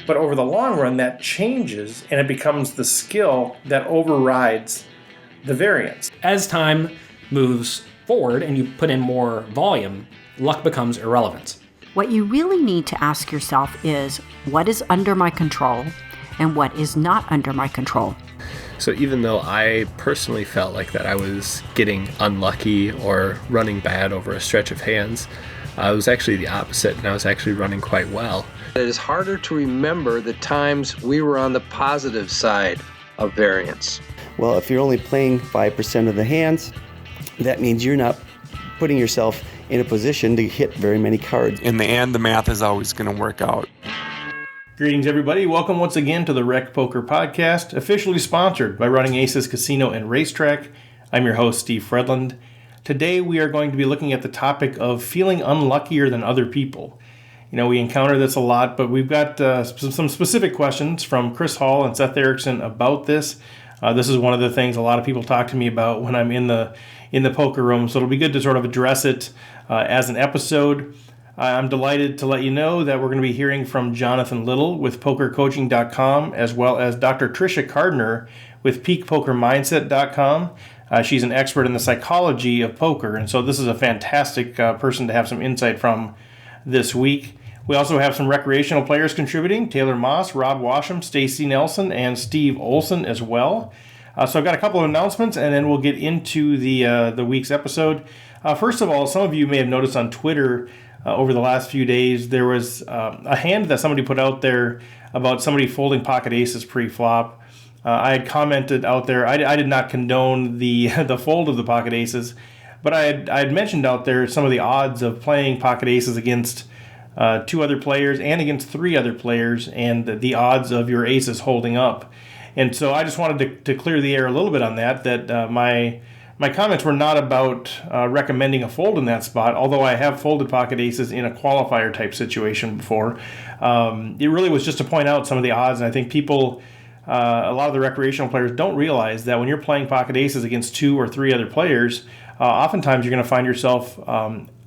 But over the long run, that changes and it becomes the skill that overrides the variance. As time moves forward and you put in more volume, luck becomes irrelevant. What you really need to ask yourself is, what is under my control and what is not under my control? So even though I personally felt like that I was getting unlucky or running bad over a stretch of hands, it was actually the opposite, and I was actually running quite well. It is harder to remember the times we were on the positive side of variance. Well, if you're only playing 5% of the hands, that means you're not putting yourself in a position to hit very many cards. In the end, the math is always going to work out. Greetings, everybody. Welcome once again to the Rec Poker Podcast, officially sponsored by Running Aces Casino and Racetrack. I'm your host, Steve Fredland. Today, we are going to be looking at the topic of feeling unluckier than other people. You know, we encounter this a lot, but we've got some specific questions from Chris Hall and Seth Erickson about this. This is one of the things a lot of people talk to me about when I'm in the poker room, so it'll be good to sort of address it as an episode. I'm delighted to let you know that we're going to be hearing from Jonathan Little with PokerCoaching.com, as well as Dr. Tricia Cardner with PeakPokerMindset.com. She's an expert in the psychology of poker, and so this is a fantastic person to have some insight from this week. We also have some recreational players contributing: Taylor Moss, Rob Washam, Stacy Nelson, and Steve Olson as well. So I've got a couple of announcements, and then we'll get into the week's episode. First of all, some of you may have noticed on Twitter over the last few days, there was a hand that somebody put out there about somebody folding pocket aces pre-flop. I had commented out there, I did not condone the fold of the pocket aces, but I had mentioned out there some of the odds of playing pocket aces against two other players and against three other players, and the odds of your aces holding up. And so I just wanted to clear the air a little bit on that my comments were not about recommending a fold in that spot, although I have folded pocket aces in a qualifier type situation before. It really was just to point out some of the odds, and I think people, a lot of the recreational players don't realize that when you're playing pocket aces against two or three other players, oftentimes you're going to find yourself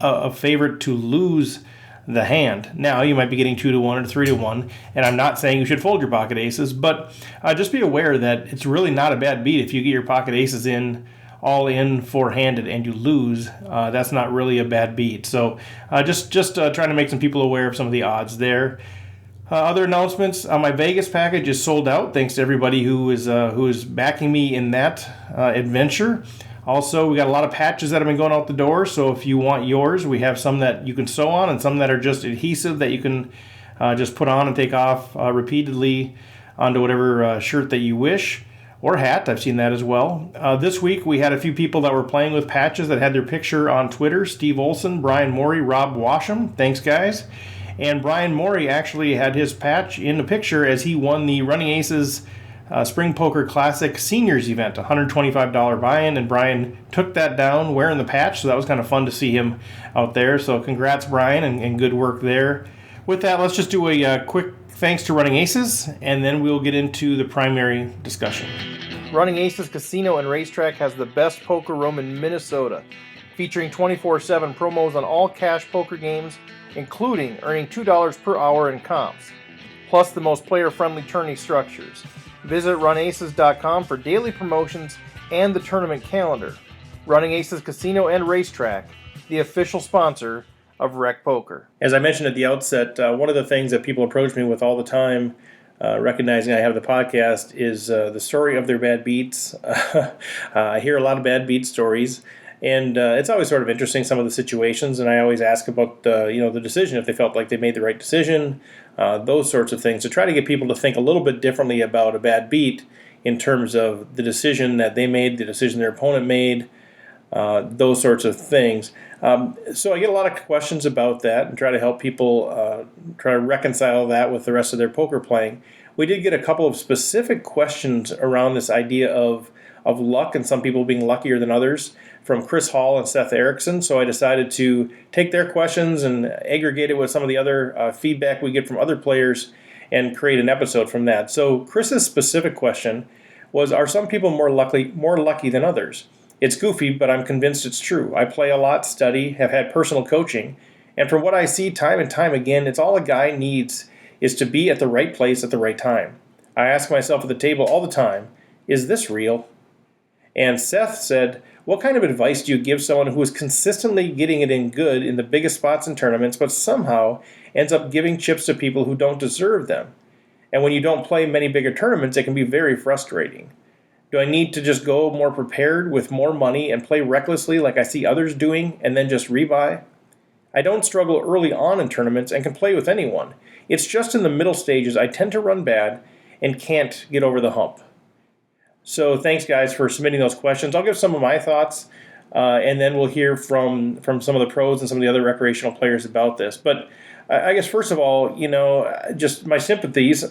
a favorite to lose the hand. Now, you might be getting 2-1 or 3-1, and I'm not saying you should fold your pocket aces, but just be aware that it's really not a bad beat if you get your pocket aces in all in four-handed and you lose. That's not really a bad beat. So just trying to make some people aware of some of the odds there. Other announcements: my Vegas package is sold out. Thanks to everybody who is backing me in that adventure. Also, we got a lot of patches that have been going out the door, so if you want yours, we have some that you can sew on and some that are just adhesive that you can just put on and take off repeatedly onto whatever shirt that you wish, or hat. I've seen that as well. This week, we had a few people that were playing with patches that had their picture on Twitter: Steve Olson, Brian Morey, Rob Washam. Thanks, guys. And Brian Morey actually had his patch in the picture as he won the Running Aces Spring Poker Classic Seniors event, $125 buy-in, and Brian took that down wearing the patch, so that was kind of fun to see him out there. So congrats, Brian, and good work there. With that, let's just do a quick thanks to Running Aces, and then we'll get into the primary discussion. Running Aces Casino and Racetrack has the best poker room in Minnesota, featuring 24/7 promos on all cash poker games, including earning $2 per hour in comps, plus the most player-friendly tourney structures. Visit runaces.com for daily promotions and the tournament calendar. Running Aces Casino and Racetrack, the official sponsor of Rec Poker. As I mentioned at the outset, one of the things that people approach me with all the time, recognizing I have the podcast, is the story of their bad beats. I hear a lot of bad beat stories, and it's always sort of interesting, some of the situations, and I always ask about the decision, if they felt like they made the right decision, those sorts of things, to try to get people to think a little bit differently about a bad beat in terms of the decision that they made, the decision their opponent made, those sorts of things. So I get a lot of questions about that and try to help people try to reconcile that with the rest of their poker playing. We did get a couple of specific questions around this idea of luck and some people being luckier than others from Chris Hall and Seth Erickson. So I decided to take their questions and aggregate it with some of the other feedback we get from other players and create an episode from that. So Chris's specific question was, are some people more lucky than others? It's goofy, but I'm convinced it's true. I play a lot, study, have had personal coaching, and from what I see time and time again, it's all a guy needs is to be at the right place at the right time. I ask myself at the table all the time, is this real? And Seth said, what kind of advice do you give someone who is consistently getting it in good in the biggest spots in tournaments, but somehow ends up giving chips to people who don't deserve them? And when you don't play many bigger tournaments, it can be very frustrating. Do I need to just go more prepared with more money and play recklessly like I see others doing and then just rebuy? I don't struggle early on in tournaments and can play with anyone. It's just in the middle stages I tend to run bad and can't get over the hump. So thanks, guys, for submitting those questions. I'll give some of my thoughts, and then we'll hear from some of the pros and some of the other recreational players about this. But I guess, first of all, just my sympathies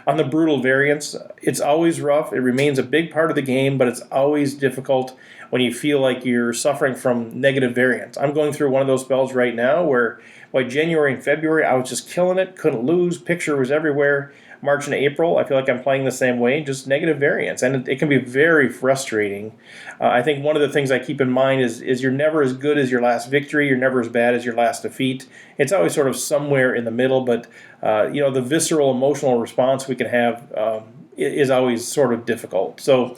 on the brutal variance. It's always rough. It remains a big part of the game, but it's always difficult when you feel like you're suffering from negative variance. I'm going through one of those spells right now where by January and February, I was just killing it, couldn't lose, picture was everywhere. March and April, I feel like I'm playing the same way, just negative variance, and it can be very frustrating. I think one of the things I keep in mind is you're never as good as your last victory, you're never as bad as your last defeat. It's always sort of somewhere in the middle, but the visceral emotional response we can have is always sort of difficult. So,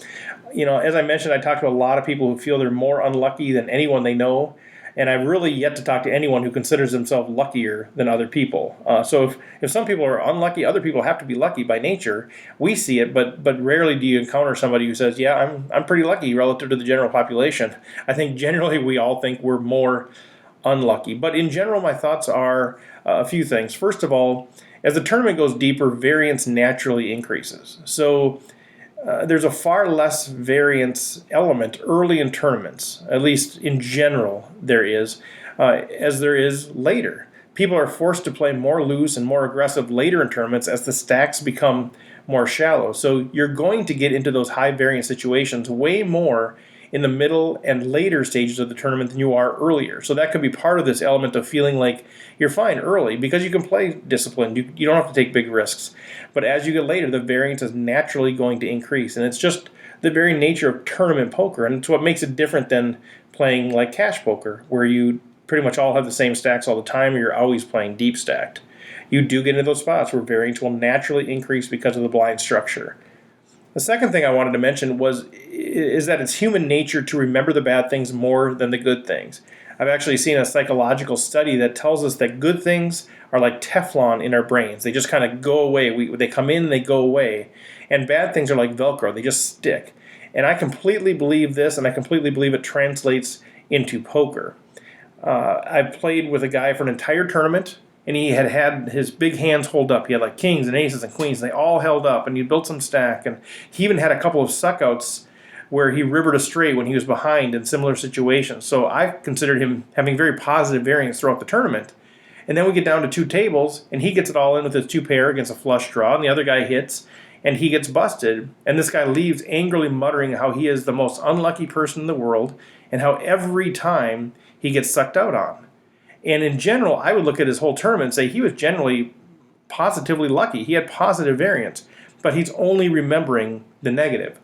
as I mentioned, I talked to a lot of people who feel they're more unlucky than anyone they know. And I've really yet to talk to anyone who considers themselves luckier than other people. So if some people are unlucky, other people have to be lucky by nature. We see it, but rarely do you encounter somebody who says, yeah, I'm pretty lucky relative to the general population. I think generally we all think we're more unlucky. But in general, my thoughts are a few things. First of all, as the tournament goes deeper, variance naturally increases. So there's a far less variance element early in tournaments, at least in general there is, as there is later. People are forced to play more loose and more aggressive later in tournaments as the stacks become more shallow. So you're going to get into those high variance situations way more in the middle and later stages of the tournament than you are earlier. So that could be part of this element of feeling like you're fine early because you can play disciplined. You don't have to take big risks. But as you get later, the variance is naturally going to increase. And it's just the very nature of tournament poker. And it's what makes it different than playing like cash poker, where you pretty much all have the same stacks all the time, or you're always playing deep stacked. You do get into those spots where variance will naturally increase because of the blind structure. The second thing I wanted to mention is that it's human nature to remember the bad things more than the good things. I've actually seen a psychological study that tells us that good things are like Teflon in our brains. They just kind of go away. They come in, they go away. And bad things are like Velcro. They just stick. And I completely believe this, and I completely believe it translates into poker. I played with a guy for an entire tournament, and he had his big hands hold up. He had like kings and aces and queens, and they all held up, and he built some stack. And he even had a couple of suckouts where he rivered a straight when he was behind in similar situations. So I considered him having very positive variance throughout the tournament. And then we get down to two tables, and he gets it all in with his two pair against a flush draw, and the other guy hits, and he gets busted. And this guy leaves angrily muttering how he is the most unlucky person in the world, and how every time he gets sucked out on. And in general, I would look at his whole tournament and say he was generally positively lucky. He had positive variance, but he's only remembering the negative.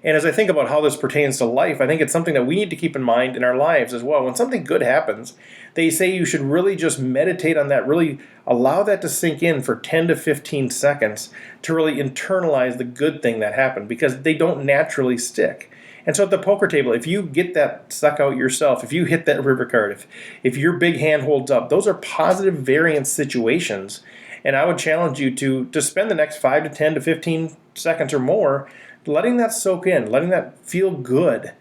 And as I think about how this pertains to life, I think it's something that we need to keep in mind in our lives as well. When something good happens, they say you should really just meditate on that, really allow that to sink in for 10 to 15 seconds to really internalize the good thing that happened, because they don't naturally stick. And so at the poker table, if you get that suck out yourself, if you hit that river card, if your big hand holds up, those are positive variance situations. And I would challenge you to spend the next 5 to 10 to 15 seconds or more letting that soak in, letting that feel good,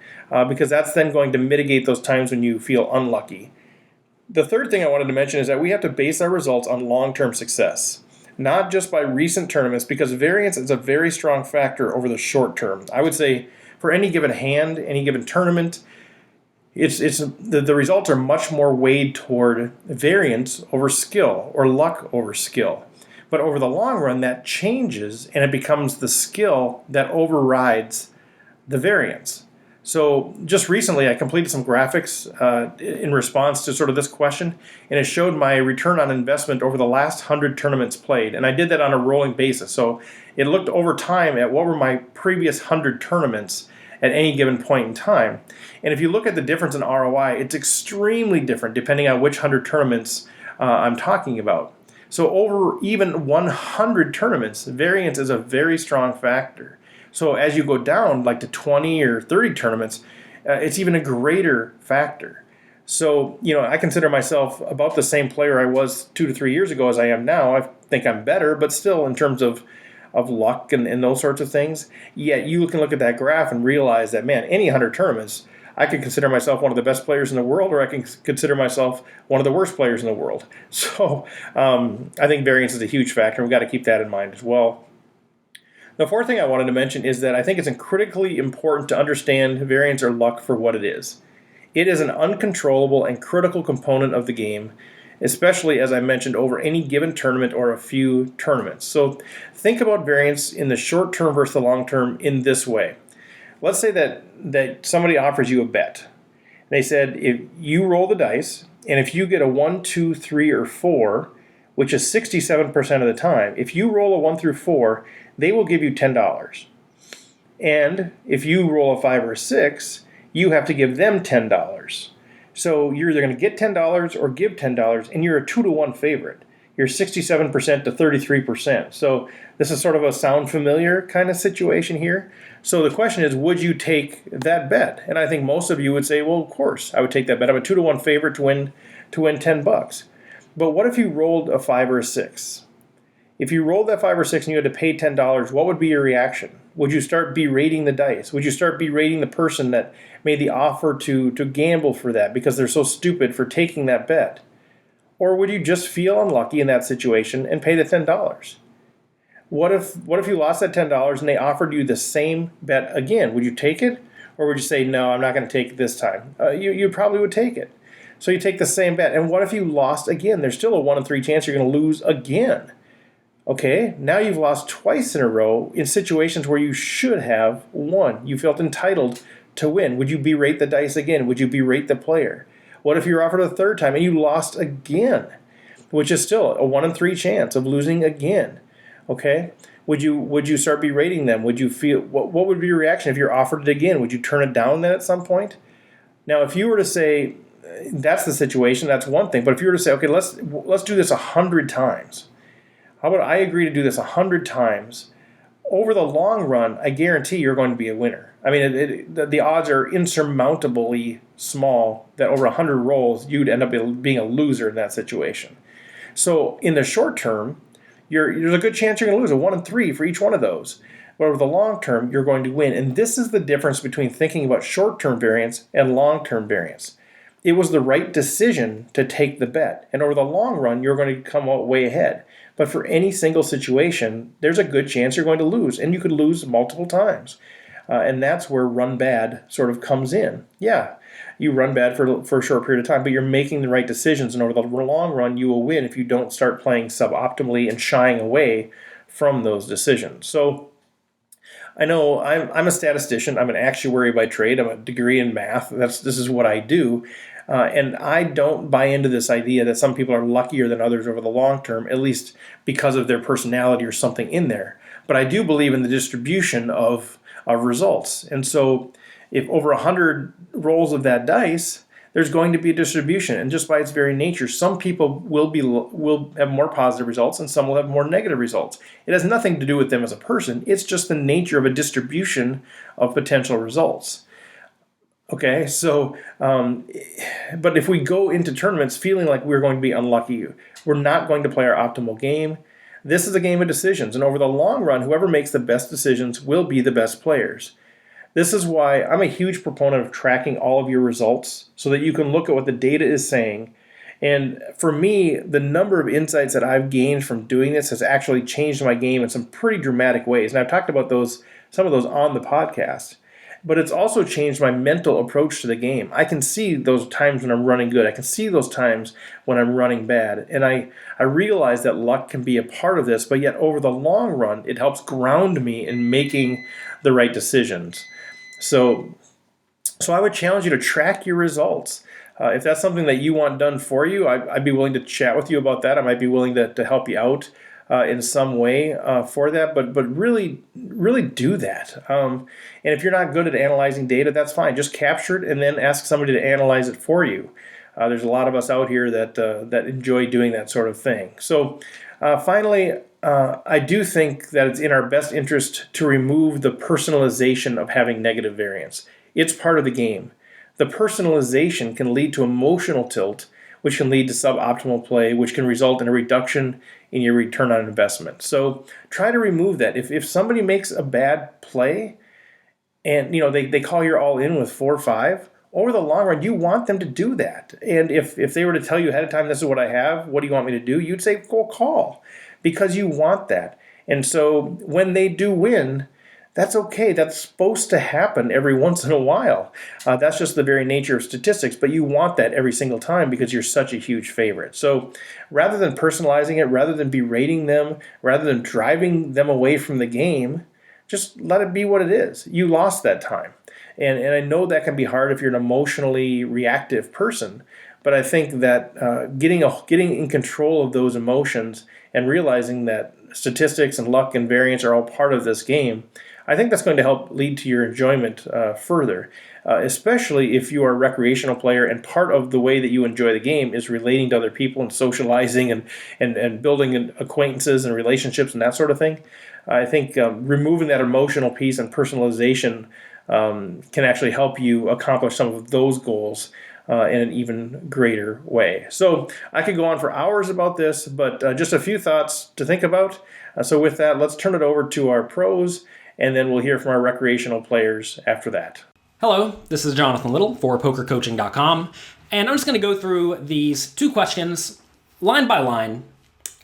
because that's then going to mitigate those times when you feel unlucky. The third thing I wanted to mention is that we have to base our results on long-term success, not just by recent tournaments, because variance is a very strong factor over the short term. I would say for any given hand, any given tournament, the results are much more weighed toward variance over skill or luck over skill. But over the long run, that changes, and it becomes the skill that overrides the variance. So just recently, I completed some graphics in response to sort of this question, and it showed my return on investment over the last 100 tournaments played. And I did that on a rolling basis. So it looked over time at what were my previous 100 tournaments at any given point in time. And if you look at the difference in ROI, it's extremely different depending on which 100 tournaments I'm talking about. So over even 100 tournaments, variance is a very strong factor. So as you go down like to 20 or 30 tournaments, it's even a greater factor. So, I consider myself about the same player I was 2 to 3 years ago as I am now. I think I'm better, but still in terms of luck and those sorts of things. Yet you can look at that graph and realize that, man, any 100 tournaments, I could consider myself one of the best players in the world, or I can consider myself one of the worst players in the world. So I think variance is a huge factor. We've got to keep that in mind as well. The fourth thing I wanted to mention is that I think it's critically important to understand variance or luck for what it is. It is an uncontrollable and critical component of the game, especially, as I mentioned, over any given tournament or a few tournaments. So think about variance in the short term versus the long term in this way. Let's say that somebody offers you a bet. They said if you roll the dice, and if you get a 1, 2, 3, or 4, which is 67% of the time, if you roll a 1 through 4, they will give you $10. And if you roll a 5 or a 6, you have to give them $10. So you're either going to get $10 or give $10, and you're a 2-to-1 favorite. You're 67% to 33%. So this is sort of a sound familiar kind of situation here. So the question is, would you take that bet? And I think most of you would say, well, of course, I would take that bet. I'm a 2-to-1 favorite to win $10. But what if you rolled a 5 or a 6? If you rolled that 5 or 6 and you had to pay $10, what would be your reaction? Would you start berating the dice? Would you start berating the person that made the offer to gamble for that because they're so stupid for taking that bet? Or would you just feel unlucky in that situation and pay the $10? What if you lost that $10 and they offered you the same bet again? Would you take it? Or would you say, no, I'm not going to take it this time? You probably would take it. So you take the same bet. And what if you lost again? There's still a 1 in 3 chance you're going to lose again. Okay, now you've lost twice in a row in situations where you should have won. You felt entitled to win. Would you berate the dice again? Would you berate the player? What if you're offered a third time and you lost again, which is still a 1 in 3 chance of losing again? Okay, would you start berating them? Would you feel what would be your reaction if you're offered it again? Would you turn it down then at some point? Now, if you were to say that's the situation, that's one thing. But if you were to say, okay, let's do this 100 times. How about I agree to do this 100 times? Over the long run, I guarantee you're going to be a winner. I mean, the odds are insurmountably small that over 100 rolls, you'd end up being a loser in that situation. So in the short term, there's a good chance you're going to lose, a 1 in 3 for each one of those. But over the long term, you're going to win. And this is the difference between thinking about short-term variance and long-term variance. It was the right decision to take the bet. And over the long run, you're going to come out way ahead. But for any single situation, there's a good chance you're going to lose. And you could lose multiple times. And that's where run bad sort of comes in. Yeah, you run bad for a short period of time, but you're making the right decisions. And over the long run, you will win if you don't start playing suboptimally and shying away from those decisions. So I know I'm a statistician. I'm an actuary by trade. I'm a degree in math. This is what I do. And I don't buy into this idea that some people are luckier than others over the long term, at least because of their personality or something in there. But I do believe in the distribution of results. And so if over 100 rolls of that dice, there's going to be a distribution. And just by its very nature, some people will have more positive results and some will have more negative results. It has nothing to do with them as a person. It's just the nature of a distribution of potential results. Okay, so, but if we go into tournaments feeling like we're going to be unlucky, we're not going to play our optimal game. This is a game of decisions, and over the long run, whoever makes the best decisions will be the best players. This is why I'm a huge proponent of tracking all of your results so that you can look at what the data is saying. And for me, the number of insights that I've gained from doing this has actually changed my game in some pretty dramatic ways. And I've talked about some of those on the podcast. But it's also changed my mental approach to the game. I can see those times when I'm running good. I can see those times when I'm running bad. And I realize that luck can be a part of this, but yet over the long run, it helps ground me in making the right decisions. So I would challenge you to track your results. If that's something that you want done for you, I'd be willing to chat with you about that. I might be willing to help you out in some way for that, but really do that. And if you're not good at analyzing data, that's fine. Just capture it and then ask somebody to analyze it for you. There's a lot of us out here that enjoy doing that sort of thing. So finally, I do think that it's in our best interest to remove the personalization of having negative variance. It's part of the game. The personalization can lead to emotional tilt, which can lead to suboptimal play, which can result in a reduction in your return on investment. So try to remove that. If somebody makes a bad play and they call your all in with 4 or 5, over the long run, you want them to do that. And if they were to tell you ahead of time, this is what I have, what do you want me to do? You'd say, go call, because you want that. And so when they do win, that's okay. That's supposed to happen every once in a while. That's just the very nature of statistics, but you want that every single time because you're such a huge favorite. So rather than personalizing it, rather than berating them, rather than driving them away from the game, just let it be what it is. You lost that time. And I know that can be hard if you're an emotionally reactive person, but I think that getting in control of those emotions and realizing that statistics and luck and variance are all part of this game, I think that's going to help lead to your enjoyment further, especially if you are a recreational player and part of the way that you enjoy the game is relating to other people and socializing and building acquaintances and relationships and that sort of thing. I think removing that emotional piece and personalization can actually help you accomplish some of those goals in an even greater way. So I could go on for hours about this, but just a few thoughts to think about. So with that, let's turn it over to our pros, and then we'll hear from our recreational players after that. Hello, this is Jonathan Little for PokerCoaching.com, and I'm just going to go through these 2 questions line by line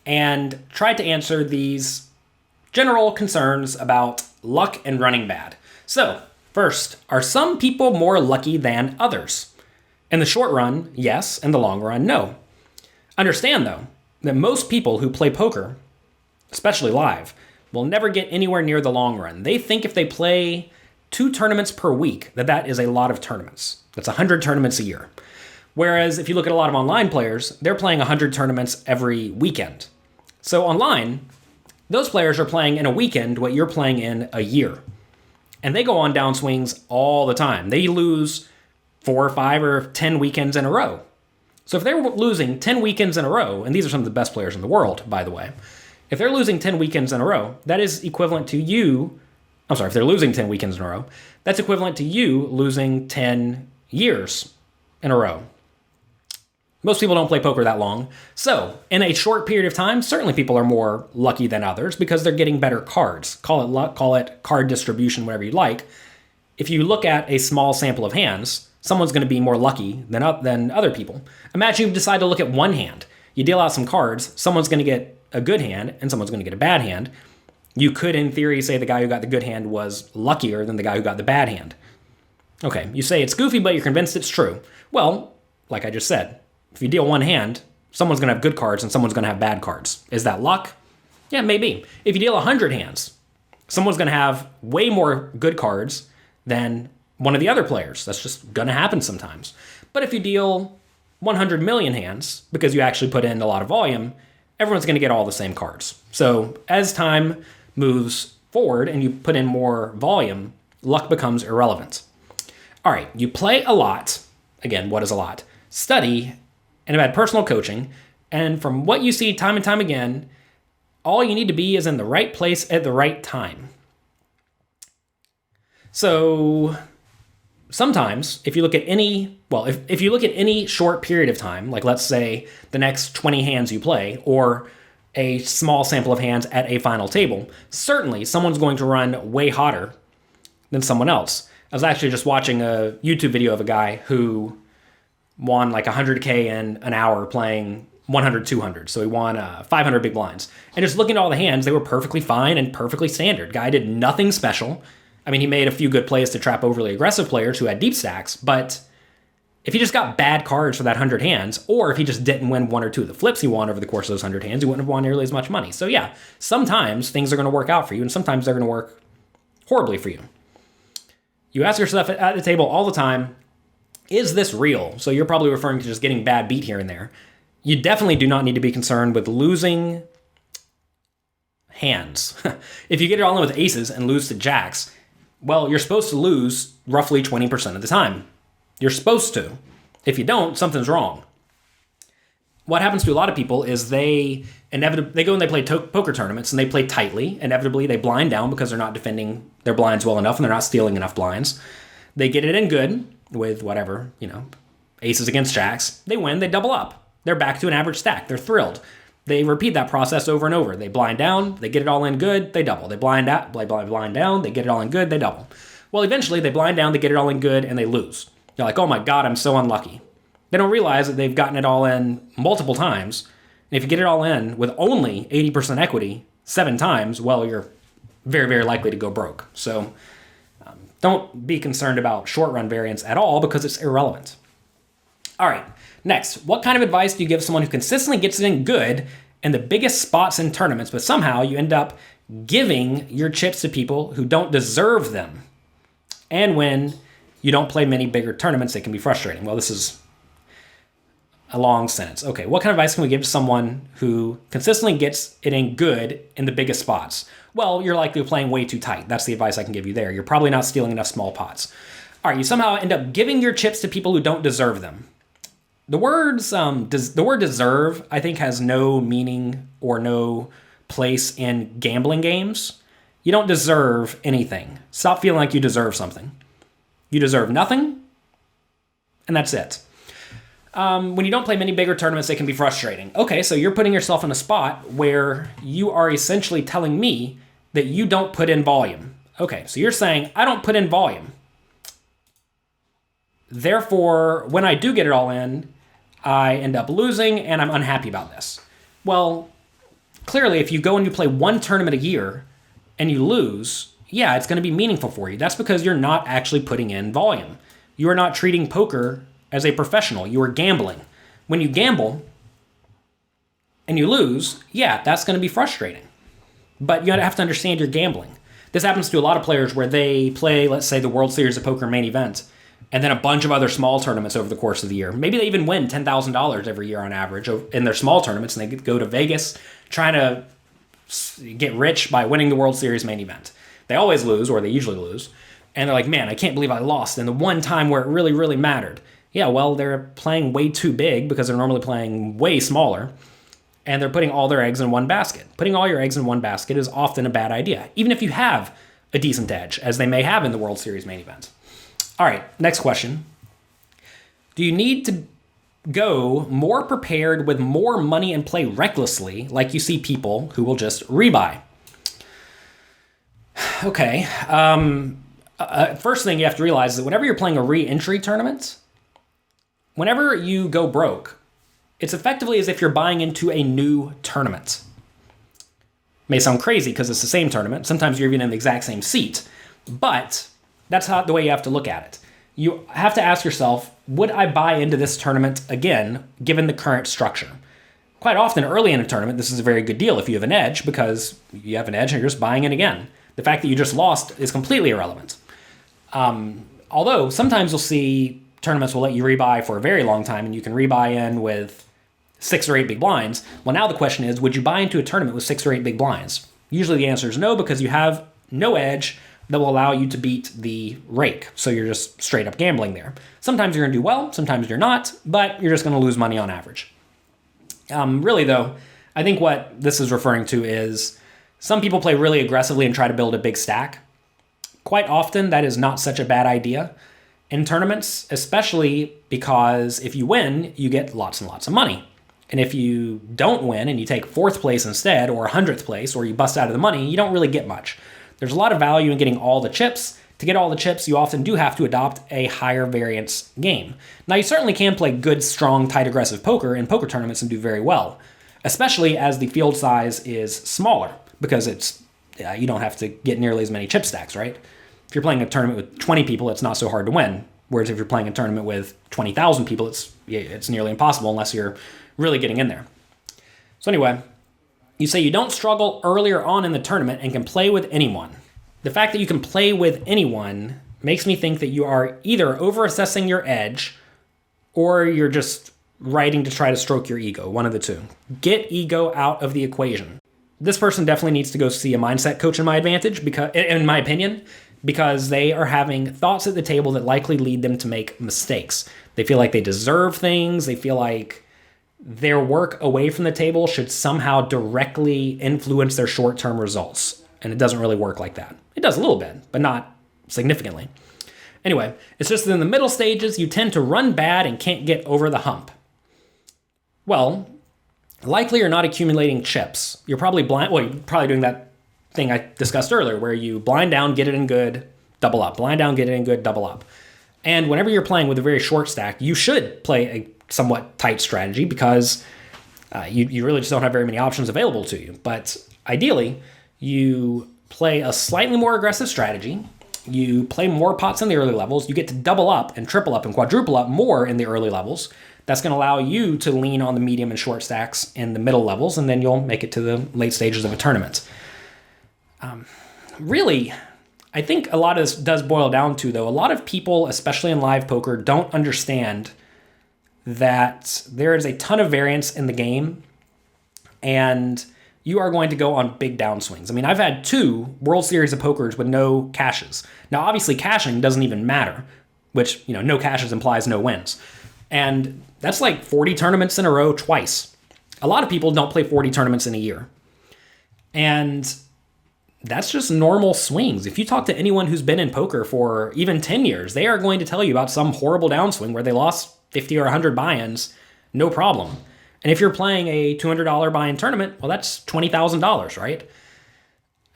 and try to answer these general concerns about luck and running bad. So, first, are some people more lucky than others? In the short run, yes. In the long run, no. Understand, though, that most people who play poker, especially live, will never get anywhere near the long run. They think if they play 2 tournaments per week, that is a lot of tournaments. That's 100 tournaments a year. Whereas if you look at a lot of online players, they're playing 100 tournaments every weekend. So online, those players are playing in a weekend what you're playing in a year. And they go on downswings all the time. They lose 4 or 5 or 10 weekends in a row. So if they're losing 10 weekends in a row, and these are some of the best players in the world, by the way, if they're losing 10 weekends in a row, that is equivalent to you, if they're losing 10 weekends in a row, that's equivalent to you losing 10 years in a row. Most people don't play poker that long. So in a short period of time, certainly people are more lucky than others because they're getting better cards. Call it luck, call it card distribution, whatever you like. If you look at a small sample of hands, someone's going to be more lucky than other people. Imagine you decide to look at one hand. You deal out some cards, someone's going to get a good hand and someone's going to get a bad hand. You could, in theory, say the guy who got the good hand was luckier than the guy who got the bad hand. Okay, you say it's goofy, but you're convinced it's true. Well, like I just said, if you deal one hand, someone's going to have good cards and someone's going to have bad cards. Is that luck? Yeah, maybe. If you deal 100 hands, someone's going to have way more good cards than one of the other players. That's just going to happen sometimes. But if you deal 100 million hands, because you actually put in a lot of volume, everyone's going to get all the same cards. So as time moves forward and you put in more volume, luck becomes irrelevant. All right, you play a lot. Again, what is a lot? Study and have had personal coaching. And from what you see time and time again, all you need to be is in the right place at the right time. So sometimes if you look at if you look at any short period of time, like let's say the next 20 hands you play or a small sample of hands at a final table, certainly someone's going to run way hotter than someone else. I was actually just watching a YouTube video of a guy who won like 100K in an hour playing 100, 200. So he won 500 big blinds. And just looking at all the hands, they were perfectly fine and perfectly standard. Guy did nothing special. I mean, he made a few good plays to trap overly aggressive players who had deep stacks, but if he just got bad cards for that 100 hands, or if he just didn't win 1 or 2 of the flips he won over the course of those 100 hands, he wouldn't have won nearly as much money. So yeah, sometimes things are going to work out for you, and sometimes they're going to work horribly for you. You ask yourself at the table all the time, is this real? So you're probably referring to just getting bad beat here and there. You definitely do not need to be concerned with losing hands. If you get it all in with aces and lose to jacks, well, you're supposed to lose roughly 20% of the time. You're supposed to. If you don't, something's wrong. What happens to a lot of people is they go and they play poker tournaments and they play tightly. Inevitably, they blind down because they're not defending their blinds well enough and they're not stealing enough blinds. They get it in good with whatever, aces against jacks. They win, they double up. They're back to an average stack. They're thrilled. They repeat that process over and over. They blind down, they get it all in good, they double. They blind down, they get it all in good, they double. Well, eventually they blind down, they get it all in good, and they lose. You're like, oh my God, I'm so unlucky. They don't realize that they've gotten it all in multiple times. And if you get it all in with only 80% equity 7 times, well, you're very, very likely to go broke. So don't be concerned about short run variance at all because it's irrelevant. All right, next, what kind of advice do you give someone who consistently gets it in good in the biggest spots in tournaments, but somehow you end up giving your chips to people who don't deserve them? And when you don't play many bigger tournaments, it can be frustrating. Well, this is a long sentence. Okay, what kind of advice can we give to someone who consistently gets it in good in the biggest spots? Well, you're likely playing way too tight. That's the advice I can give you there. You're probably not stealing enough small pots. All right, you somehow end up giving your chips to people who don't deserve them. The word deserve, I think, has no meaning or no place in gambling games. You don't deserve anything. Stop feeling like you deserve something. You deserve nothing, and that's it. When you don't play many bigger tournaments, they can be frustrating. Okay, so you're putting yourself in a spot where you are essentially telling me that you don't put in volume. Okay, so you're saying, I don't put in volume. Therefore, when I do get it all in, I end up losing, and I'm unhappy about this. Well, clearly, if you go and you play one tournament a year and you lose, yeah, it's going to be meaningful for you. That's because you're not actually putting in volume. You are not treating poker as a professional. You are gambling. When you gamble and you lose, yeah, that's going to be frustrating. But you have to understand you're gambling. This happens to a lot of players where they play, let's say, the World Series of Poker main event, and then a bunch of other small tournaments over the course of the year. Maybe they even win $10,000 every year on average in their small tournaments, and they go to Vegas trying to get rich by winning the World Series main event. They always lose, or they usually lose, and they're like, man, I can't believe I lost in the one time where it really, really mattered. Yeah, well, they're playing way too big because they're normally playing way smaller, and they're putting all their eggs in one basket. Putting all your eggs in one basket is often a bad idea, even if you have a decent edge, as they may have in the World Series main event. All right, next question. Do you need to go more prepared with more money and play recklessly, like you see people who will just rebuy? Okay, first thing you have to realize is that whenever you're playing a re-entry tournament, whenever you go broke, it's effectively as if you're buying into a new tournament. May sound crazy because it's the same tournament. Sometimes you're even in the exact same seat, but that's the way you have to look at it. You have to ask yourself, would I buy into this tournament again, given the current structure? Quite often, early in a tournament, this is a very good deal if you have an edge, because you have an edge and you're just buying in again. The fact that you just lost is completely irrelevant. Although, sometimes you'll see tournaments will let you rebuy for a very long time, and you can rebuy in with 6 or 8 big blinds. Well, now the question is, would you buy into a tournament with 6 or 8 big blinds? Usually the answer is no, because you have no edge that will allow you to beat the rake. So you're just straight up gambling there. Sometimes you're going to do well, sometimes you're not, but you're just going to lose money on average. Really, though, I think what this is referring to is some people play really aggressively and try to build a big stack. Quite often, that is not such a bad idea in tournaments, especially because if you win, you get lots and lots of money. And if you don't win and you take 4th place instead, or 100th place, or you bust out of the money, you don't really get much. There's a lot of value in getting all the chips. To get all the chips, you often do have to adopt a higher variance game. Now, you certainly can play good, strong, tight, aggressive poker in poker tournaments and do very well, especially as the field size is smaller, because you don't have to get nearly as many chip stacks, right? If you're playing a tournament with 20 people, it's not so hard to win. Whereas if you're playing a tournament with 20,000 people, it's nearly impossible unless you're really getting in there. So anyway, you say you don't struggle earlier on in the tournament and can play with anyone. The fact that you can play with anyone makes me think that you are either over-assessing your edge or you're just writing to try to stroke your ego, one of the two. Get ego out of the equation. This person definitely needs to go see a mindset coach in my opinion, because they are having thoughts at the table that likely lead them to make mistakes. They feel like they deserve things. They feel like their work away from the table should somehow directly influence their short-term results. And it doesn't really work like that. It does a little bit, but not significantly. Anyway, it's just that in the middle stages, you tend to run bad and can't get over the hump. Well, likely you're not accumulating chips. You're probably you're probably doing that thing I discussed earlier, where you blind down, get it in good, double up. Blind down, get it in good, double up. And whenever you're playing with a very short stack, you should play a somewhat tight strategy because you really just don't have very many options available to you. But ideally, you play a slightly more aggressive strategy. You play more pots in the early levels. You get to double up and triple up and quadruple up more in the early levels. That's going to allow you to lean on the medium and short stacks in the middle levels, and then you'll make it to the late stages of a tournament. Really, I think a lot of this does boil down to, though, a lot of people, especially in live poker, don't understand that there is a ton of variance in the game, and you are going to go on big downswings. I mean, I've had 2 World Series of Pokers with no cashes. Now, obviously, cashing doesn't even matter, which, no cashes implies no wins. And that's like 40 tournaments in a row twice. A lot of people don't play 40 tournaments in a year. And that's just normal swings. If you talk to anyone who's been in poker for even 10 years, they are going to tell you about some horrible downswing where they lost 50 or 100 buy-ins, no problem. And if you're playing a $200 buy-in tournament, well, that's $20,000, right?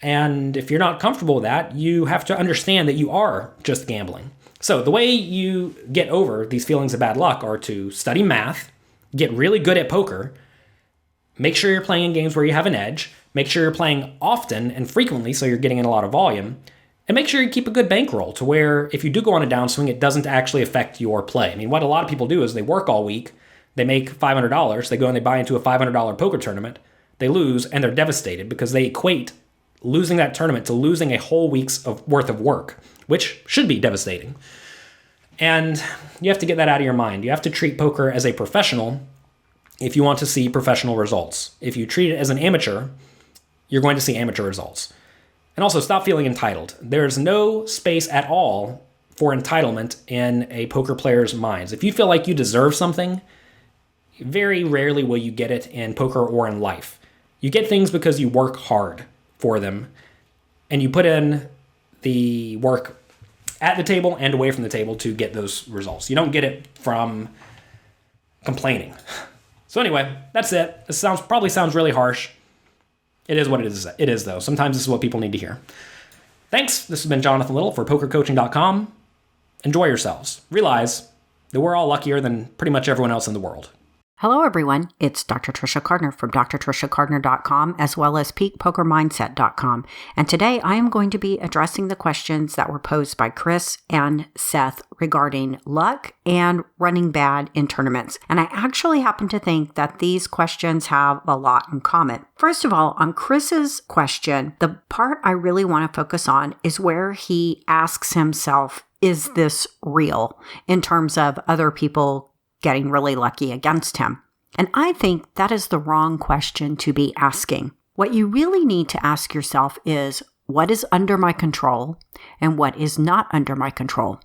And if you're not comfortable with that, you have to understand that you are just gambling. So the way you get over these feelings of bad luck are to study math, get really good at poker, make sure you're playing in games where you have an edge, make sure you're playing often and frequently so you're getting in a lot of volume, and make sure you keep a good bankroll to where if you do go on a downswing, it doesn't actually affect your play. I mean, what a lot of people do is they work all week, they make $500, they go and they buy into a $500 poker tournament, they lose, and they're devastated because they equate losing that tournament to losing a whole week's worth of work, which should be devastating. And you have to get that out of your mind. You have to treat poker as a professional if you want to see professional results. If you treat it as an amateur, you're going to see amateur results. And also, stop feeling entitled. There's no space at all for entitlement in a poker player's minds. If you feel like you deserve something, very rarely will you get it in poker or in life. You get things because you work hard for them, and you put in the work at the table and away from the table to get those results. You don't get it from complaining. So anyway, that's it. This probably sounds really harsh. It is what it is. It is, though. Sometimes this is what people need to hear. Thanks. This has been Jonathan Little for PokerCoaching.com. Enjoy yourselves. Realize that we're all luckier than pretty much everyone else in the world. Hello, everyone. It's Dr. Tricia Cardner from drtriciacardner.com as well as peakpokermindset.com. And today I am going to be addressing the questions that were posed by Chris and Seth regarding luck and running bad in tournaments. And I actually happen to think that these questions have a lot in common. First of all, on Chris's question, the part I really want to focus on is where he asks himself, is this real in terms of other people getting really lucky against him? And I think that is the wrong question to be asking. What you really need to ask yourself is, what is under my control and what is not under my control?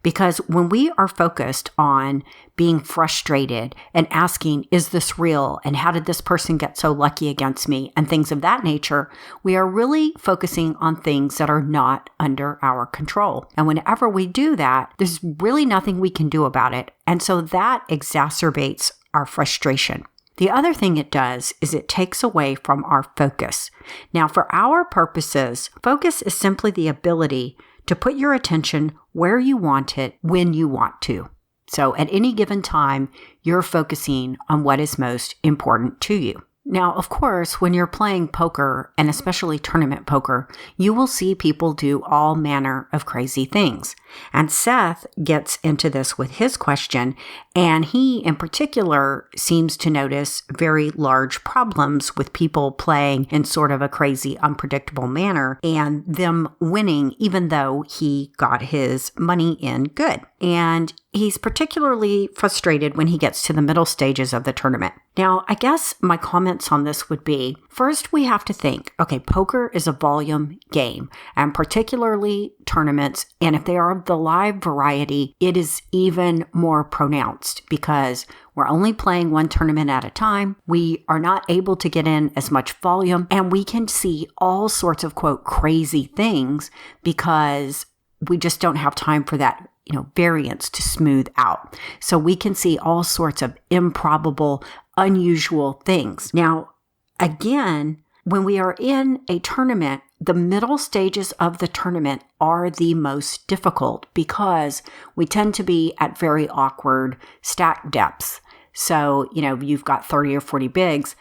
Because when we are focused on being frustrated and asking, is this real? And how did this person get so lucky against me? And things of that nature, we are really focusing on things that are not under our control. And whenever we do that, there's really nothing we can do about it. And so that exacerbates our frustration. The other thing it does is it takes away from our focus. Now, for our purposes, focus is simply the ability to put your attention where you want it, when you want to. So at any given time, you're focusing on what is most important to you. Now, of course, when you're playing poker, and especially tournament poker, you will see people do all manner of crazy things. And Seth gets into this with his question, and he in particular seems to notice very large problems with people playing in sort of a crazy, unpredictable manner and them winning even though he got his money in good. And he's particularly frustrated when he gets to the middle stages of the tournament. Now, I guess my comments on this would be, First, we have to think, okay, poker is a volume game, and particularly tournaments, and if they are of the live variety, it is even more pronounced because we're only playing one tournament at a time. We are not able to get in as much volume, and we can see all sorts of, quote, crazy things because we just don't have time for that, variance to smooth out. So we can see all sorts of improbable, unusual things. Now, again, when we are in a tournament, the middle stages of the tournament are the most difficult because we tend to be at very awkward stack depths. So, you've got 30 or 40 bigs,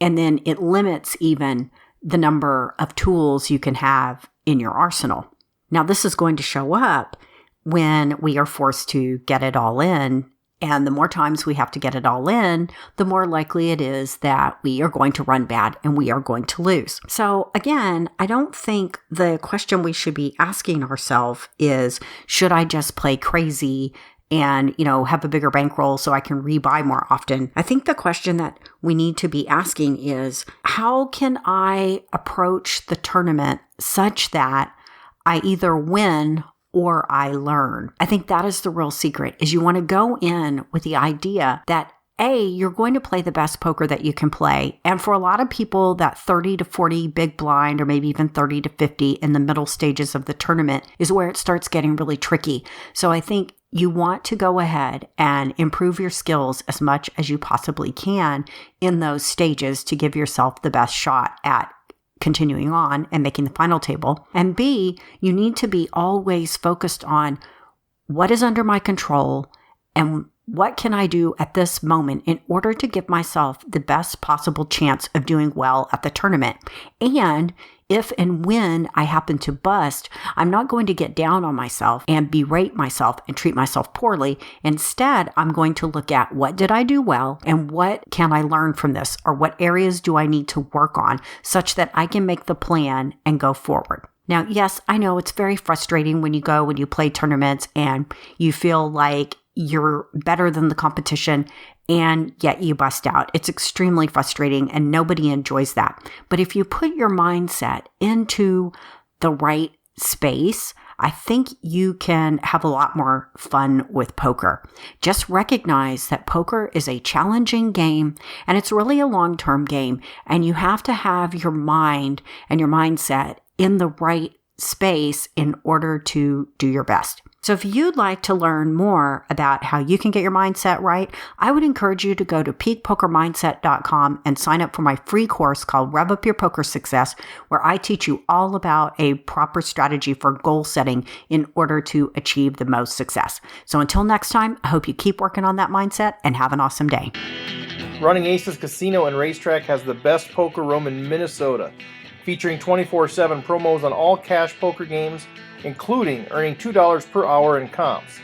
and then it limits even the number of tools you can have in your arsenal. Now, this is going to show up when we are forced to get it all in. And the more times we have to get it all in, the more likely it is that we are going to run bad and we are going to lose. So again, I don't think the question we should be asking ourselves is, should I just play crazy and, have a bigger bankroll so I can rebuy more often? I think the question that we need to be asking is, how can I approach the tournament such that I either win or I learn? I think that is the real secret, is you want to go in with the idea that you're going to play the best poker that you can play. And for a lot of people, that 30 to 40 big blind, or maybe even 30 to 50 in the middle stages of the tournament is where it starts getting really tricky. So I think you want to go ahead and improve your skills as much as you possibly can in those stages to give yourself the best shot at continuing on and making the final table. And B, you need to be always focused on what is under my control and what can I do at this moment in order to give myself the best possible chance of doing well at the tournament. And if and when I happen to bust, I'm not going to get down on myself and berate myself and treat myself poorly. Instead, I'm going to look at what did I do well and what can I learn from this, or what areas do I need to work on such that I can make the plan and go forward. Now, yes, I know it's very frustrating when you play tournaments and you feel like you're better than the competition and yet you bust out. It's extremely frustrating and nobody enjoys that. But if you put your mindset into the right space, I think you can have a lot more fun with poker. Just recognize that poker is a challenging game and it's really a long-term game, and you have to have your mind and your mindset in the right space in order to do your best. So if you'd like to learn more about how you can get your mindset right, I would encourage you to go to peakpokermindset.com and sign up for my free course called Rev Up Your Poker Success, where I teach you all about a proper strategy for goal setting in order to achieve the most success. So until next time, I hope you keep working on that mindset and have an awesome day. Running Aces Casino and Racetrack has the best poker room in Minnesota, featuring 24/7 promos on all cash poker games, including earning $2 per hour in comps,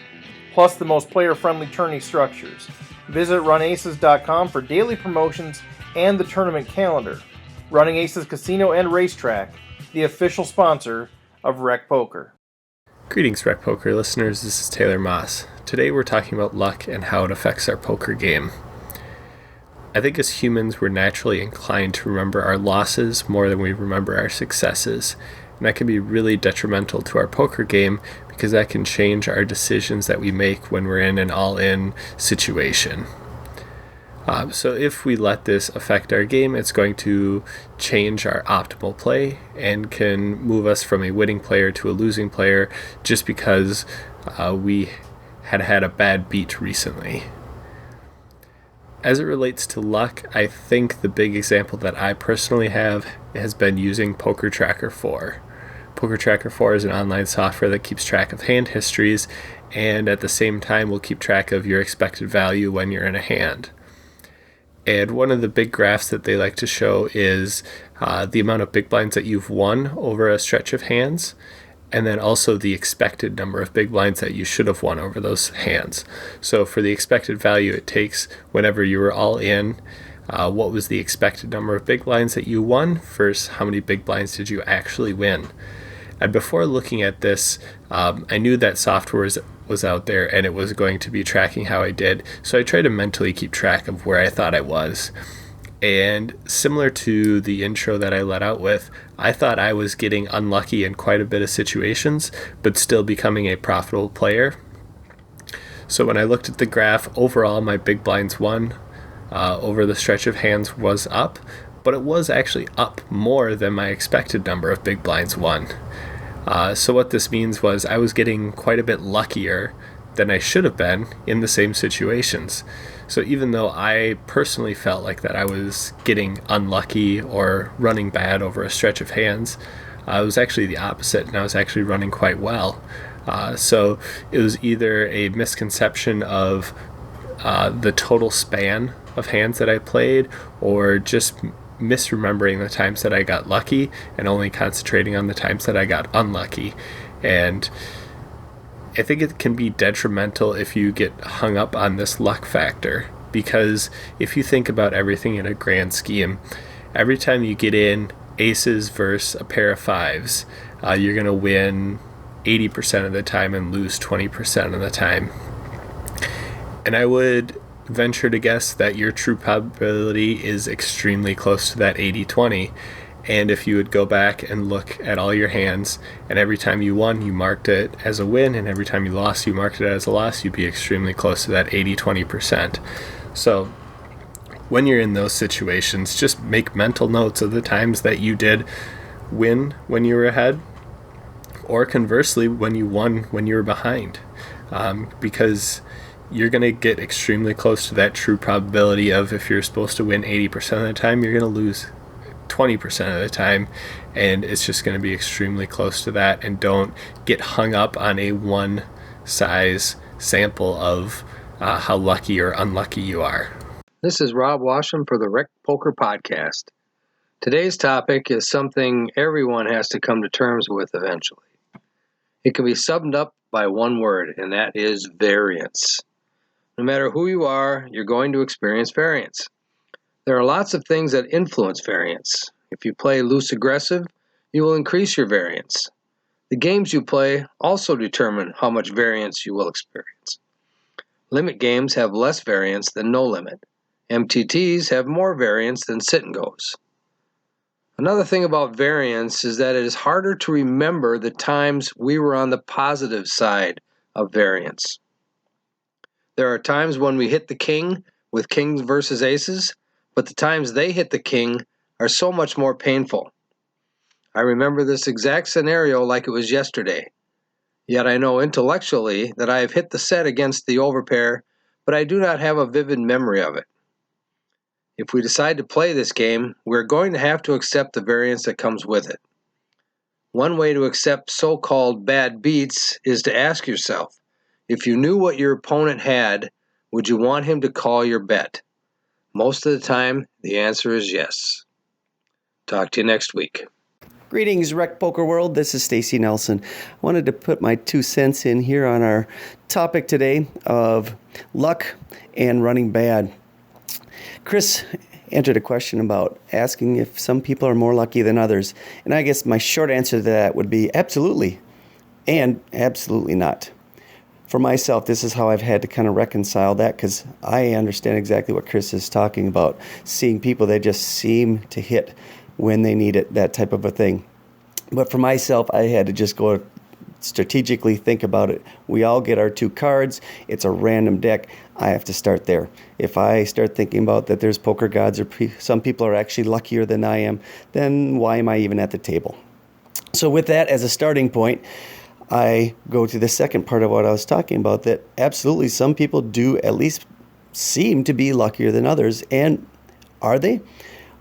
plus the most player-friendly tourney structures. Visit runaces.com for daily promotions and the tournament calendar. Running Aces Casino and Racetrack, the official sponsor of Rec Poker. Greetings, Rec Poker listeners. This is Taylor Moss. Today we're talking about luck and how it affects our poker game. I think as humans, we're naturally inclined to remember our losses more than we remember our successes. And that can be really detrimental to our poker game because that can change our decisions that we make when we're in an all-in situation. So if we let this affect our game, it's going to change our optimal play and can move us from a winning player to a losing player just because we had a bad beat recently. As it relates to luck, I think the big example that I personally have has been using Poker Tracker 4. Poker Tracker 4 is an online software that keeps track of hand histories and at the same time will keep track of your expected value when you're in a hand. And one of the big graphs that they like to show is the amount of big blinds that you've won over a stretch of hands, and then also the expected number of big blinds that you should have won over those hands. So for the expected value it takes whenever you were all in, what was the expected number of big blinds that you won versus how many big blinds did you actually win. And before looking at this, I knew that software was out there and it was going to be tracking how I did, so I tried to mentally keep track of where I thought I was. And similar to the intro that I let out with, I thought I was getting unlucky in quite a bit of situations, but still becoming a profitable player. So when I looked at the graph, overall my big blinds won over the stretch of hands was up, but it was actually up more than my expected number of big blinds won. So what this means was I was getting quite a bit luckier than I should have been in the same situations. So even though I personally felt like that I was getting unlucky or running bad over a stretch of hands, it was actually the opposite, and I was actually running quite well. So it was either a misconception of the total span of hands that I played, or just misremembering the times that I got lucky and only concentrating on the times that I got unlucky. And I think it can be detrimental if you get hung up on this luck factor, because if you think about everything in a grand scheme, every time you get in aces versus a pair of fives, you're going to win 80% of the time and lose 20% of the time. And I would venture to guess that your true probability is extremely close to that 80-20. And if you would go back and look at all your hands, and every time you won, you marked it as a win, and every time you lost, you marked it as a loss, you'd be extremely close to that 80-20%. So when you're in those situations, just make mental notes of the times that you did win when you were ahead, or conversely, when you won when you were behind, because you're going to get extremely close to that true probability of, if you're supposed to win 80% of the time, you're going to lose 20% of the time, and it's just going to be extremely close to that. And don't get hung up on a one size sample of how lucky or unlucky you are. This is Rob Washam for the Rec Poker Podcast. Today's topic is something everyone has to come to terms with eventually. It can be summed up by one word, and that is variance. No matter who you are, you're going to experience variance. There are lots of things that influence variance. If you play loose-aggressive, you will increase your variance. The games you play also determine how much variance you will experience. Limit games have less variance than no limit. MTTs have more variance than sit-and-goes. Another thing about variance is that it is harder to remember the times we were on the positive side of variance. There are times when we hit the king with kings versus aces, but the times they hit the king are so much more painful. I remember this exact scenario like it was yesterday. Yet I know intellectually that I have hit the set against the overpair, but I do not have a vivid memory of it. If we decide to play this game, we're going to have to accept the variance that comes with it. One way to accept so-called bad beats is to ask yourself, if you knew what your opponent had, would you want him to call your bet? Most of the time, the answer is yes. Talk to you next week. Greetings, Rec Poker World. This is Stacy Nelson. I wanted to put my 2 cents in here on our topic today of luck and running bad. Chris entered a question about asking if some people are more lucky than others. And I guess my short answer to that would be absolutely and absolutely not. For myself, this is how I've had to kind of reconcile that, because I understand exactly what Chris is talking about. Seeing people, they just seem to hit when they need it, that type of a thing. But for myself, I had to just go strategically think about it. We all get our 2 cards. It's a random deck. I have to start there. If I start thinking about that there's poker gods or some people are actually luckier than I am, then why am I even at the table? So with that as a starting point, I go to the second part of what I was talking about, that absolutely some people do at least seem to be luckier than others. And are they?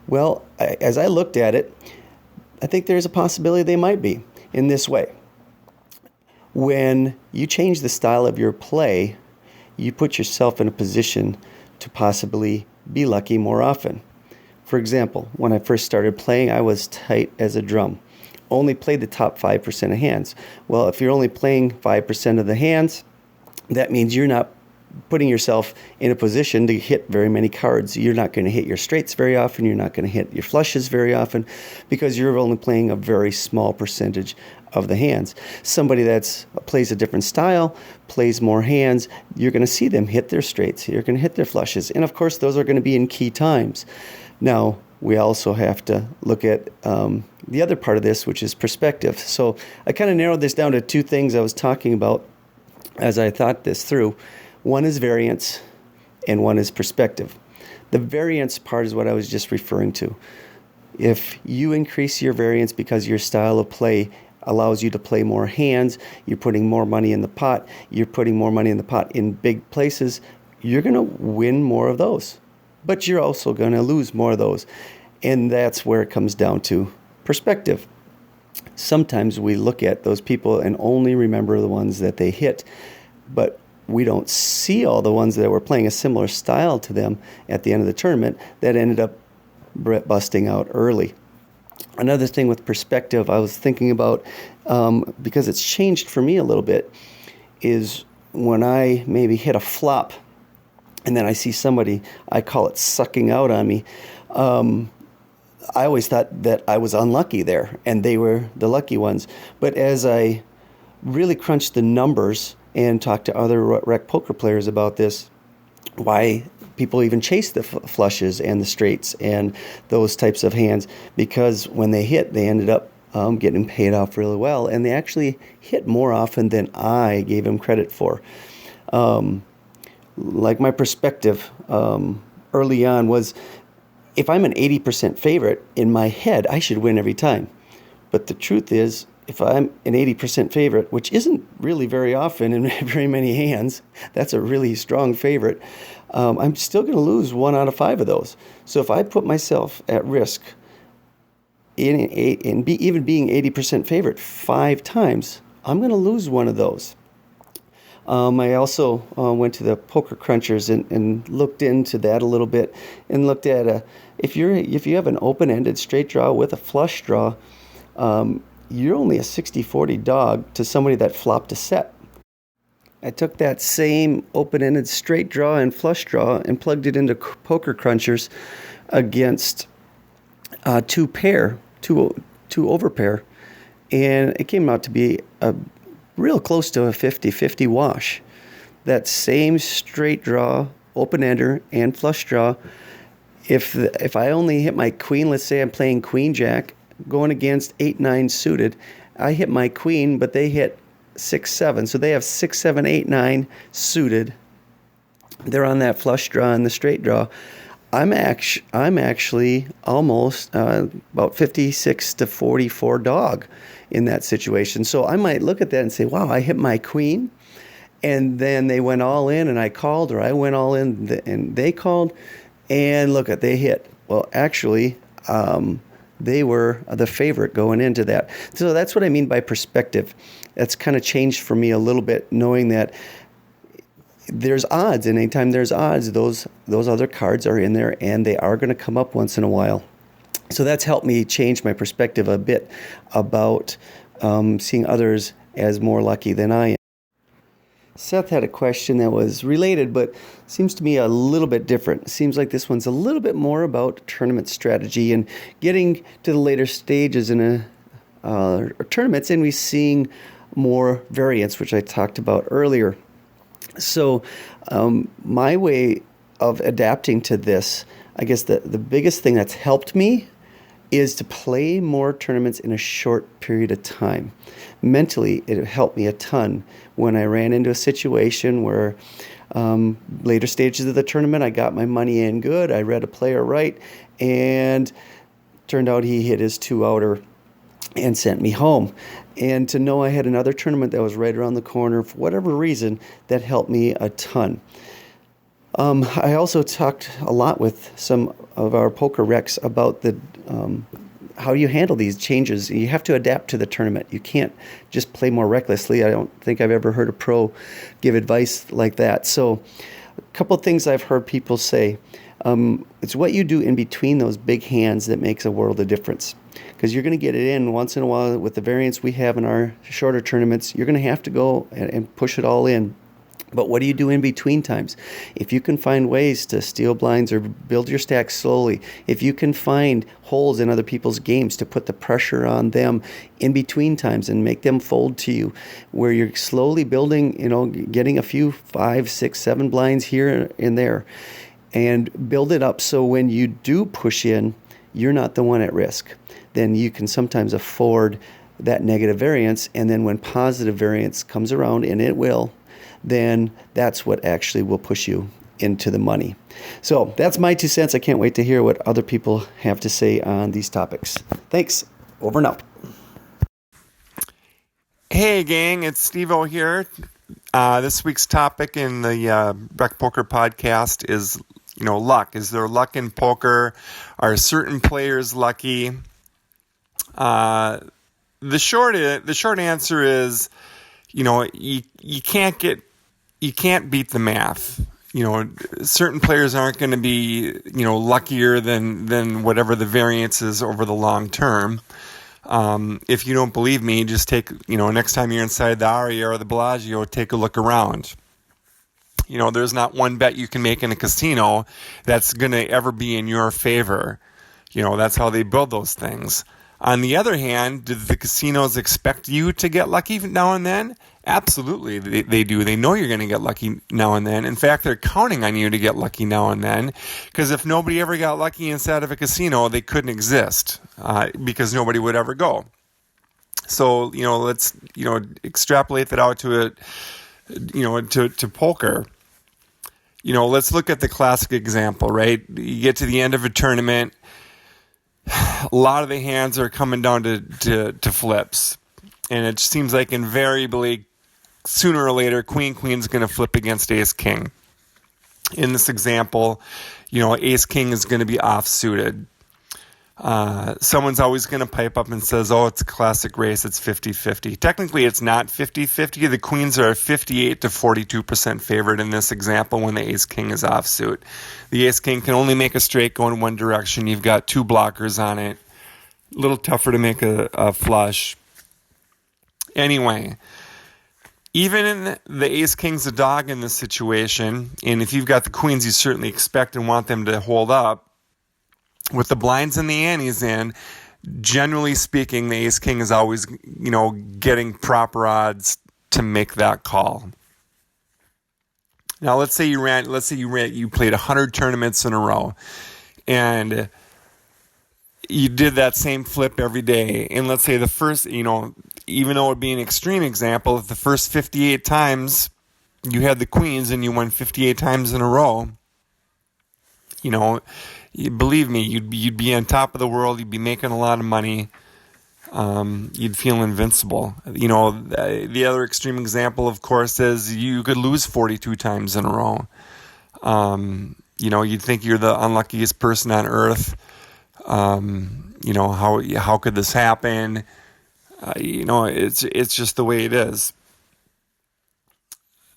Well, as I looked at it, I think there's a possibility they might be in this way. When you change the style of your play, you put yourself in a position to possibly be lucky more often. For example, when I first started playing, I was tight as a drum. Only played the top 5% of hands. Well, if you're only playing 5% of the hands, that means you're not putting yourself in a position to hit very many cards. You're not going to hit your straights very often. You're not going to hit your flushes very often, because you're only playing a very small percentage of the hands. Somebody that plays a different style, plays more hands, you're going to see them hit their straights. You're going to hit their flushes. And of course, those are going to be in key times. Now, we also have to look at the other part of this, which is perspective. So I kind of narrowed this down to two things I was talking about as I thought this through. One is variance and one is perspective. The variance part is what I was just referring to. If you increase your variance because your style of play allows you to play more hands, you're putting more money in the pot, you're putting more money in the pot in big places, you're going to win more of those. But you're also going to lose more of those. And that's where it comes down to perspective. Sometimes we look at those people and only remember the ones that they hit, but we don't see all the ones that were playing a similar style to them at the end of the tournament that ended up busting out early. Another thing with perspective I was thinking about, because it's changed for me a little bit, is when I maybe hit a flop and then I see somebody, I call it sucking out on me. I always thought that I was unlucky there and they were the lucky ones. But as I really crunched the numbers and talked to other rec poker players about this, why people even chase the flushes and the straights and those types of hands, because when they hit, they ended up getting paid off really well, and they actually hit more often than I gave them credit for. Like my perspective early on was, if I'm an 80% favorite, in my head, I should win every time. But the truth is, if I'm an 80% favorite, which isn't really very often in very many hands, that's a really strong favorite, I'm still going to lose 1 out of 5 of those. So if I put myself at risk in even being 80% favorite 5 times, I'm going to lose one of those. I also went to the Poker Crunchers and looked into that a little bit and looked at if you have an open-ended straight draw with a flush draw, you're only a 60-40 dog to somebody that flopped a set. I took that same open-ended straight draw and flush draw and plugged it into Poker Crunchers against two overpair, and it came out to be a real close to a 50-50 wash. That same straight draw, open-ender, and flush draw, if I only hit my queen, let's say I'm playing queen jack, going against 8-9 suited, I hit my queen, but they hit 6-7. So they have 6-7, 8-9 suited. They're on that flush draw and the straight draw. I'm actually almost about 56-44 dog in that situation. So I might look at that and say, wow, I hit my queen, and then they went all in and I called, or I went all in and they called, and look at, they hit. Well, actually, they were the favorite going into that. So that's what I mean by perspective. That's kind of changed for me a little bit, knowing that there's odds, and anytime there's odds, those other cards are in there, and they are going to come up once in a while. So that's helped me change my perspective a bit about seeing others as more lucky than I am. Seth had a question that was related, but seems to me a little bit different. It seems like this one's a little bit more about tournament strategy and getting to the later stages in tournaments, and we're seeing more variance, which I talked about earlier. So my way of adapting to this, I guess the biggest thing that's helped me is to play more tournaments in a short period of time. Mentally, it helped me a ton when I ran into a situation where later stages of the tournament, I got my money in good, I read a player right, and turned out he hit his 2-outer and sent me home. And to know I had another tournament that was right around the corner, for whatever reason, that helped me a ton. I also talked a lot with some of our poker recs about how you handle these changes. You have to adapt to the tournament. You can't just play more recklessly. I don't think I've ever heard a pro give advice like that. So a couple of things I've heard people say. It's what you do in between those big hands that makes a world of difference. Because you're going to get it in once in a while with the variance we have in our shorter tournaments. You're going to have to go and push it all in. But what do you do in between times? If you can find ways to steal blinds or build your stack slowly, if you can find holes in other people's games to put the pressure on them in between times and make them fold to you, where you're slowly building, getting a few 5, 6, 7 blinds here and there. and build it up so when you do push in, you're not the one at risk. Then you can sometimes afford that negative variance, and then when positive variance comes around, and it will, then that's what actually will push you into the money. So that's my 2 cents. I can't wait to hear what other people have to say on these topics. Thanks. Over and out. Hey gang, it's Steve-O here. This week's topic in the Rec Poker podcast is, luck. Is there luck in poker? Are certain players lucky? The short answer is, you can't beat the math. Certain players aren't going to be, luckier than whatever the variance is over the long term. If you don't believe me, just take, next time you're inside the Aria or the Bellagio, take a look around. There's not one bet you can make in a casino that's going to ever be in your favor. That's how they build those things. On the other hand, do the casinos expect you to get lucky now and then? Absolutely, they do. They know you're going to get lucky now and then. In fact, they're counting on you to get lucky now and then, because if nobody ever got lucky inside of a casino, they couldn't exist, because nobody would ever go. So, let's, extrapolate that out to to poker. Let's look at the classic example, right? You get to the end of a tournament, a lot of the hands are coming down to flips. And it seems like invariably, sooner or later, Queen's going to flip against Ace-King. In this example, Ace-King is going to be off-suited. Someone's always going to pipe up and says, oh, it's a classic race, it's 50-50. Technically, it's not 50-50. The Queens are 58 to 42% favored in this example when the Ace-King is off-suit. The Ace-King can only make a straight go in one direction. You've got 2 blockers on it. A little tougher to make a flush. Anyway, even in the Ace-King's a dog in this situation, and if you've got the Queens, you certainly expect and want them to hold up. With the blinds and the antes in, generally speaking, the Ace-King is always, getting proper odds to make that call. Now, let's say you played 100 tournaments in a row, and you did that same flip every day. And let's say the first, even though it would be an extreme example, if the first 58 times you had the Queens and you won 58 times in a row, believe me, you'd be on top of the world. You'd be making a lot of money. You'd feel invincible. The other extreme example, of course, is you could lose 42 times in a row. You'd think you're the unluckiest person on earth. How could this happen? It's just the way it is.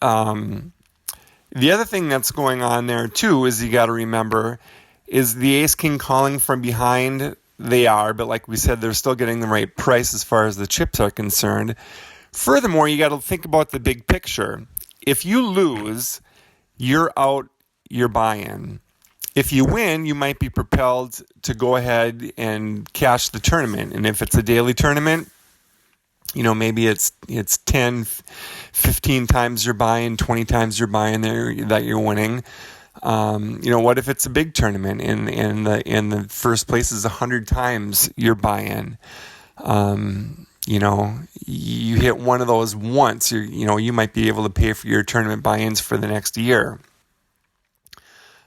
The other thing that's going on there too is you got to remember is the Ace-King calling from behind. They are, but like we said, they're still getting the right price as far as the chips are concerned. Furthermore, you got to think about the big picture. If you lose, you're out your buy-in. If you win, you might be propelled to go ahead and cash the tournament. And if it's a daily tournament, maybe it's 10, 15 times your buy-in, 20 times your buy-in there that you're winning. What if it's a big tournament and the first place is 100 times your buy-in? You hit one of those once, you might be able to pay for your tournament buy-ins for the next year.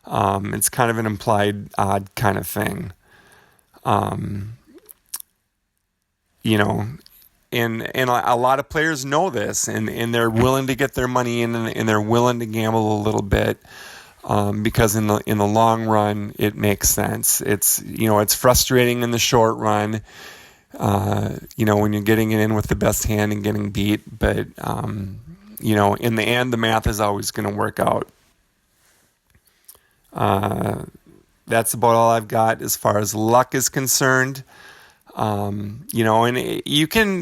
It's kind of an implied odd kind of thing. And a lot of players know this, and they're willing to get their money in, and they're willing to gamble a little bit, because in the long run it makes sense. It's it's frustrating in the short run, when you're getting it in with the best hand and getting beat, but in the end the math is always going to work out. That's about all I've got as far as luck is concerned. And you can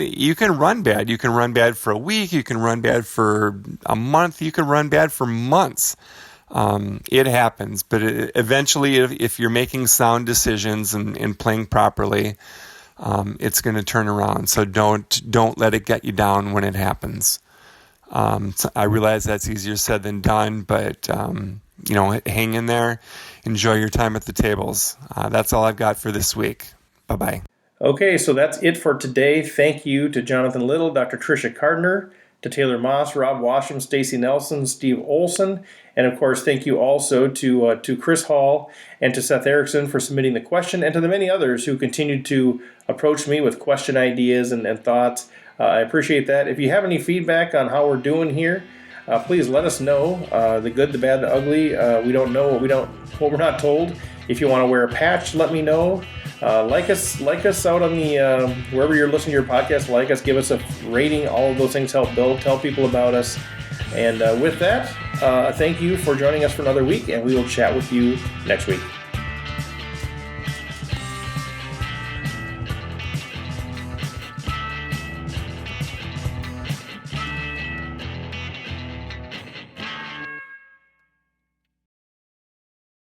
run bad. You can run bad for a week. You can run bad for a month. You can run bad for months. It happens, but eventually, if you're making sound decisions and playing properly, it's going to turn around. So don't let it get you down when it happens. So I realize that's easier said than done, but hang in there. Enjoy your time at the tables. That's all I've got for this week. Bye-bye. Okay, so that's it for today. Thank you to Jonathan Little, Dr. Tricia Gardner, to Taylor Moss, Rob Washam, Stacy Nelson, Steve Olson, and of course, thank you also to Chris Hall and to Seth Erickson for submitting the question, and to the many others who continued to approach me with question ideas and thoughts. I appreciate that. If you have any feedback on how we're doing here, please let us know. The good, the bad, the ugly. We don't know what we're not told. If you want to wear a patch, let me know. Like us out on the wherever you're listening to your podcast. Like us, give us a rating. All of those things help build. Tell people about us. And with that, thank you for joining us for another week, and we will chat with you next week.